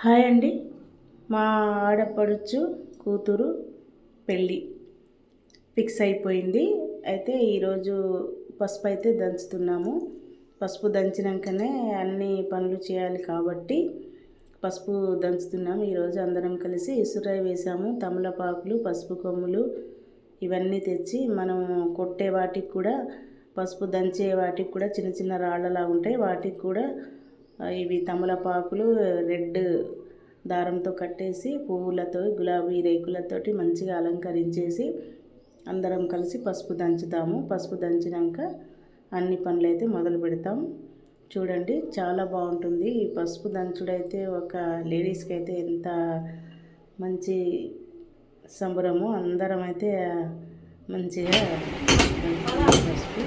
Hi అండి. మా ఆడపడుచు కూతురు పెళ్ళి ఫిక్స్ అయిపోయింది. అయితే ఈరోజు పసుపు అయితే దంచుతున్నాము. పసుపు దంచినాకనే అన్ని పనులు చేయాలి కాబట్టి పసుపు దంచుతున్నాము. ఈరోజు అందరం కలిసి ఇసురాయి వేసాము. తమలపాకులు, పసుపు కొమ్ములు ఇవన్నీ తెచ్చి మనం కొట్టే వాటికి కూడా పసుపు దంచే వాటికి కూడా చిన్న చిన్న రాళ్ళలా ఉంటాయి. వాటికి కూడా ఇవి తమలపాకులు రెడ్ దారంతో కట్టేసి పువ్వులతో గులాబీ రేకులతోటి మంచిగా అలంకరించేసి అందరం కలిసి పసుపు దంచుతాము. పసుపు దంచినాక అన్ని పనులైతే మొదలు పెడతాం. చూడండి, చాలా బాగుంటుంది. ఈ పసుపు దంచుడైతే ఒక లేడీస్కి అయితే ఎంత మంచి సంబరము. అందరం అయితే మంచిగా పసుపు